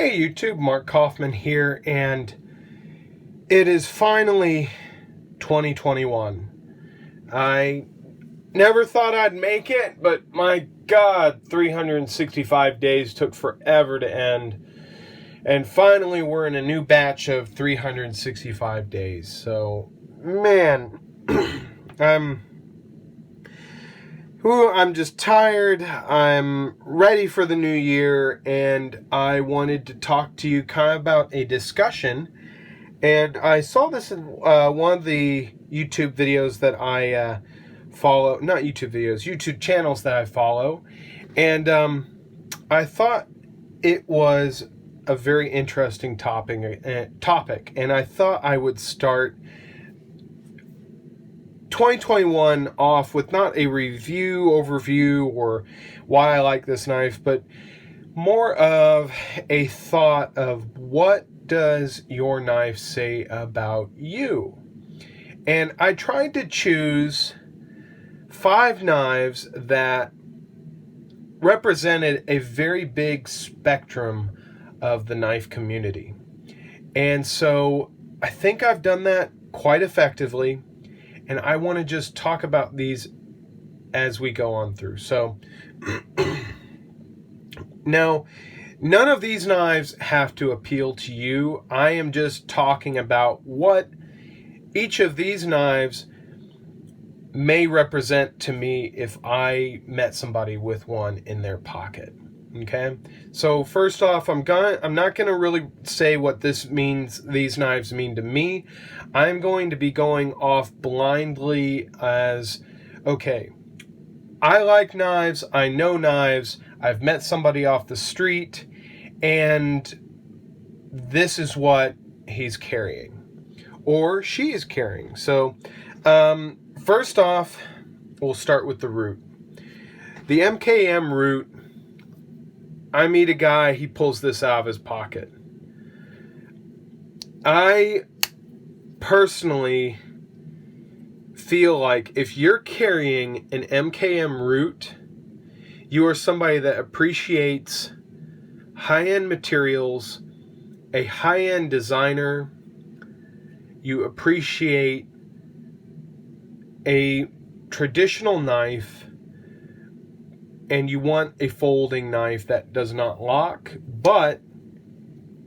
Hey YouTube, Mark Kaufman here, and it is finally 2021. I never thought I'd make it, but my God, 365 days took forever to end. And finally, we're in a new batch of 365 days. So, man, I'm just tired. I'm ready for the new year, and I wanted to talk to you kind of about a discussion. And I saw this in one of the YouTube videos that I follow, not YouTube videos, YouTube channels that I follow. And I thought it was a very interesting topic, and I thought I would start 2021 off with not a overview, or why I like this knife, but more of a thought of what does your knife say about you. And I tried to choose 5 knives that represented a very big spectrum of the knife community. And so I think I've done that quite effectively. And I want to just talk about these as we go on through. So, now, none of these knives have to appeal to you. I am just talking about what each of these knives may represent to me if I met somebody with one in their pocket. Okay, so first off, I'm not gonna really say what this means. These knives mean to me. I'm going to be going off blindly as, okay, I like knives. I know knives. I've met somebody off the street, and this is what he's carrying, or she is carrying. So, first off, we'll start with the root. The MKM root. I meet a guy, he pulls this out of his pocket. I personally feel like if you're carrying an MKM root, you are somebody that appreciates high-end materials, a high-end designer. You appreciate a traditional knife, and you want a folding knife that does not lock, but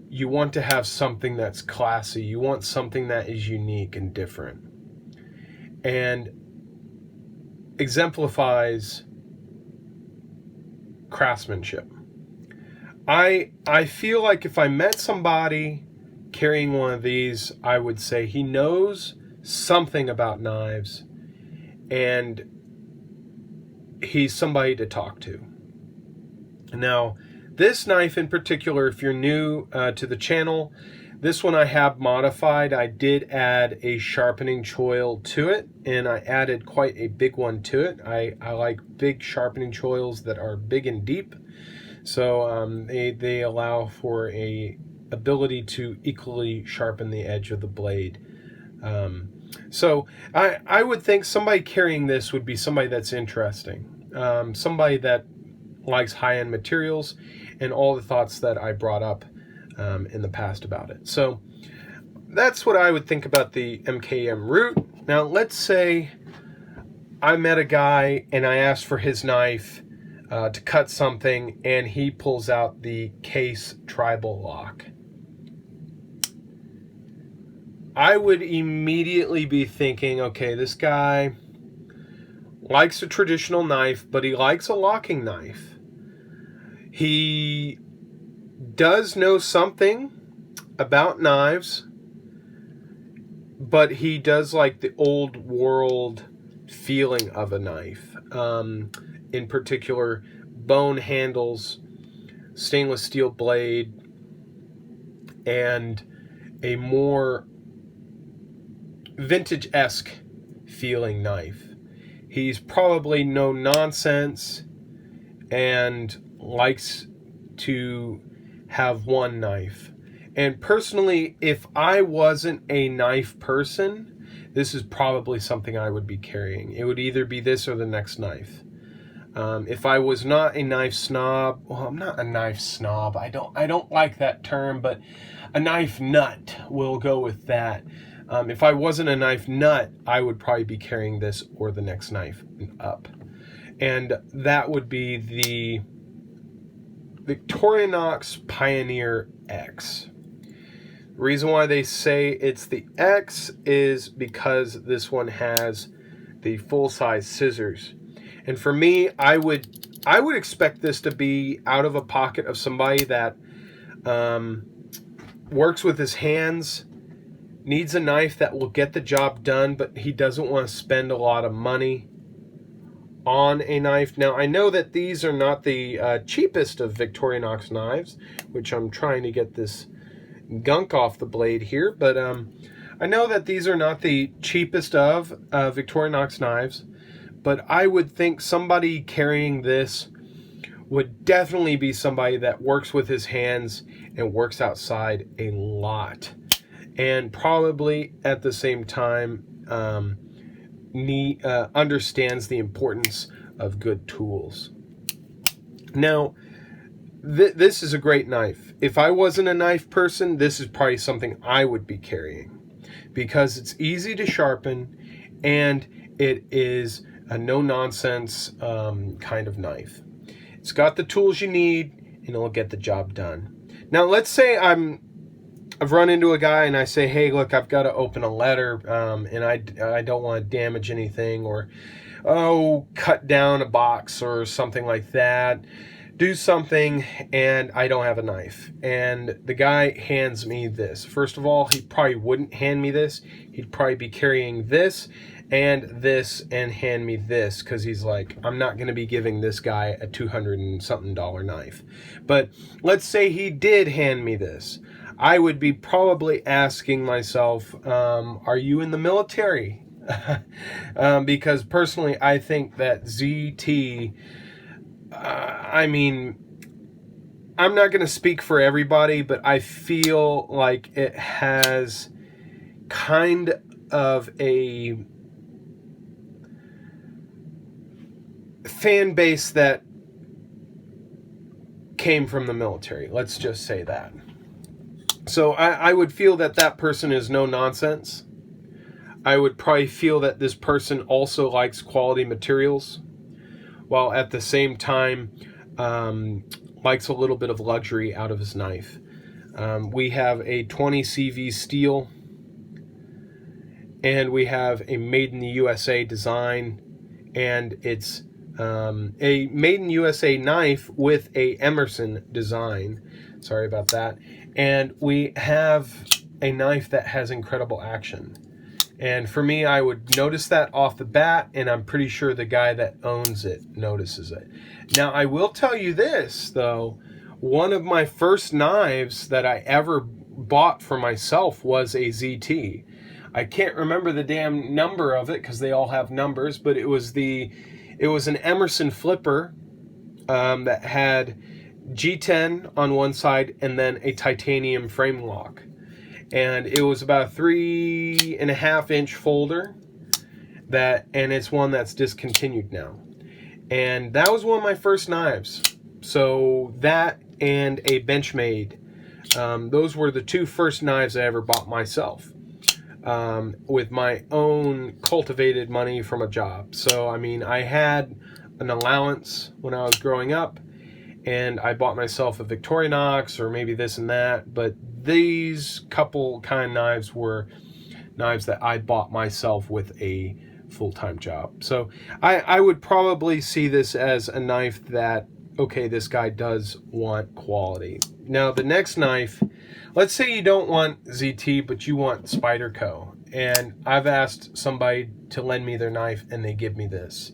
you want to have something that's classy. You want something that is unique and different and exemplifies craftsmanship. I feel like if I met somebody carrying one of these, I would say he knows something about knives, and he's somebody to talk to. Now, this knife in particular, if you're new to the channel, this one I have modified. I did add a sharpening choil to it, and I added quite a big one to it. I like big sharpening choils that are big and deep, so they allow for a ability to equally sharpen the edge of the blade. So I would think somebody carrying this would be somebody that's interesting, somebody that likes high-end materials and all the thoughts that I brought up in the past about it. So that's what I would think about the MKM root. Now let's say I met a guy and I asked for his knife to cut something, and he pulls out the Case tribal lock. I would immediately be thinking, okay, this guy likes a traditional knife, but he likes a locking knife. He does know something about knives, but he does like the old world feeling of a knife. In particular, bone handles, stainless steel blade, and a more vintage-esque feeling knife. He's probably no nonsense and likes to have one knife. And personally, if I wasn't a knife person, this is probably something I would be carrying. It would either be this or the next knife. If I was not a knife snob, well, I'm not a knife snob. I don't like that term, but a knife nut, we'll go with that. If I wasn't a knife nut, I would probably be carrying this or the next knife up. And that would be the Victorinox Pioneer X. The reason why they say it's the X is because this one has the full-size scissors. And for me, I would expect this to be out of a pocket of somebody that works with his hands, needs a knife that will get the job done, but he doesn't want to spend a lot of money on a knife. Now, I know that these are not the cheapest of Victorinox knives, which I'm trying to get this gunk off the blade here, but I know that these are not the cheapest of Victorinox knives, but I would think somebody carrying this would definitely be somebody that works with his hands and works outside a lot, and probably at the same time understands the importance of good tools. Now, this is a great knife. If I wasn't a knife person, this is probably something I would be carrying, because it's easy to sharpen and it is a no-nonsense kind of knife. It's got the tools you need and it'll get the job done. Now, let's say I've run into a guy and I say, hey, look, I've got to open a letter and I don't want to damage anything, or cut down a box or something like that. Do something, and I don't have a knife. And the guy hands me this. First of all, he probably wouldn't hand me this. He'd probably be carrying this and hand me this, because he's like, I'm not going to be giving this guy a $200 and something knife. But let's say he did hand me this. I would be probably asking myself, are you in the military? Because personally, I think that ZT, I mean, I'm not going to speak for everybody, but I feel like it has kind of a fan base that came from the military. Let's just say that. So I would feel that that person is no nonsense. I would probably feel that this person also likes quality materials, while at the same time likes a little bit of luxury out of his knife. We have a 20 CV steel, and we have a made in the USA design, and it's a made in USA knife with a Emerson design. Sorry about that. And we have a knife that has incredible action. And for me, I would notice that off the bat, and I'm pretty sure the guy that owns it notices it. Now, I will tell you this, though. One of my first knives that I ever bought for myself was a ZT. I can't remember the damn number of it because they all have numbers, but it was an Emerson flipper that had G10 on one side and then a titanium frame lock. And it was about a 3.5-inch folder, and it's one that's discontinued now. And that was one of my first knives. So that and a Benchmade, those were the two first knives I ever bought myself, with my own cultivated money from a job. So I mean, I had an allowance when I was growing up, and I bought myself a Victorinox or maybe this and that, but these couple kind of knives were knives that I bought myself with a full-time job. So I would probably see this as a knife that, okay, this guy does want quality. Now, the next knife, let's say you don't want ZT, but you want Spyderco. And I've asked somebody to lend me their knife, and they give me this.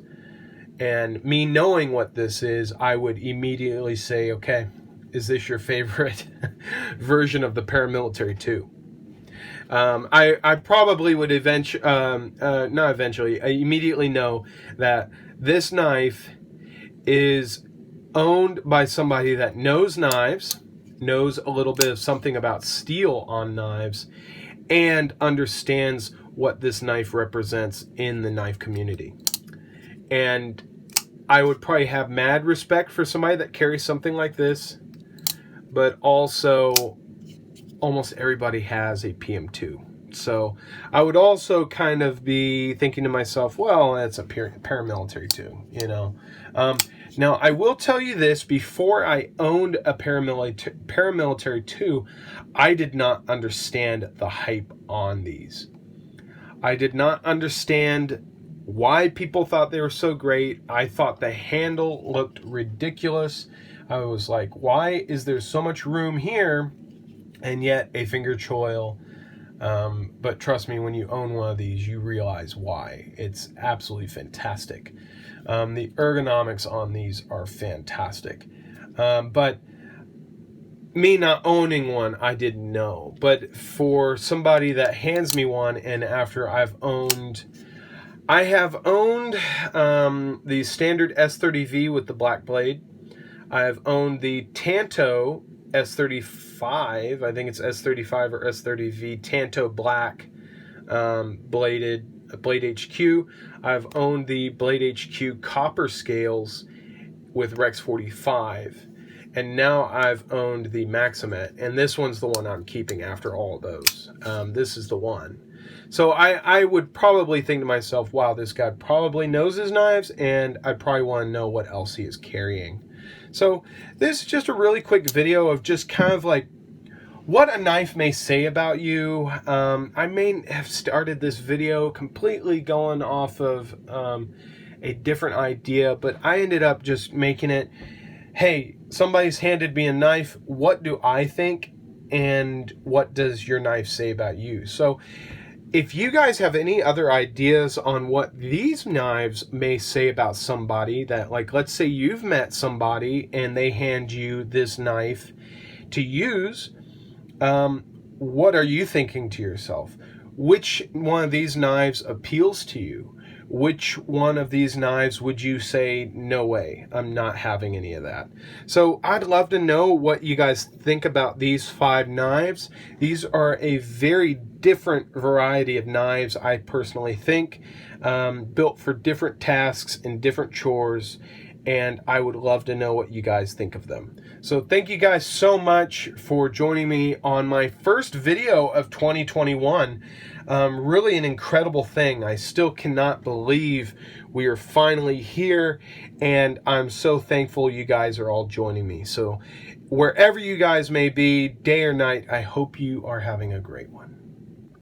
And me knowing what this is, I would immediately say, okay, is this your favorite version of the Paramilitary 2? I probably would I immediately know that this knife is owned by somebody that knows knives, knows a little bit of something about steel on knives, and understands what this knife represents in the knife community. And I would probably have mad respect for somebody that carries something like this, but also almost everybody has a PM2. So I would also kind of be thinking to myself, well, it's a paramilitary too, you know. Now, I will tell you this, before I owned a paramilitary 2, I did not understand the hype on these. I did not understand why people thought they were so great. I thought the handle looked ridiculous. I was like, why is there so much room here and yet a finger choil? But trust me, when you own one of these, you realize why. It's absolutely fantastic. The ergonomics on these are fantastic. But me not owning one, I didn't know. But for somebody that hands me one, and after I have owned the standard S30V with the black blade. I have owned the Tanto S35, I think it's S35 or S30V, Tanto black Blade HQ. I've owned the Blade HQ copper scales with Rex 45. And now I've owned the Maximet, and this one's the one I'm keeping after all those. This is the one. So I would probably think to myself, wow, this guy probably knows his knives, and I probably want to know what else he is carrying. So this is just a really quick video of just kind of like what a knife may say about you. I may have started this video completely going off of a different idea, but I ended up just making it, hey, somebody's handed me a knife, what do I think, and what does your knife say about you? So if you guys have any other ideas on what these knives may say about somebody, that, like, let's say you've met somebody and they hand you this knife to use, what are you thinking to yourself? Which one of these knives appeals to you? Which one of these knives would you say, no way, I'm not having any of that? So I'd love to know what you guys think about these 5 knives. These are a very different variety of knives, I personally think, built for different tasks and different chores, and I would love to know what you guys think of them. So thank you guys so much for joining me on my first video of 2021. Really an incredible thing. I still cannot believe we are finally here, and I'm so thankful you guys are all joining me. So wherever you guys may be, day or night, I hope you are having a great one.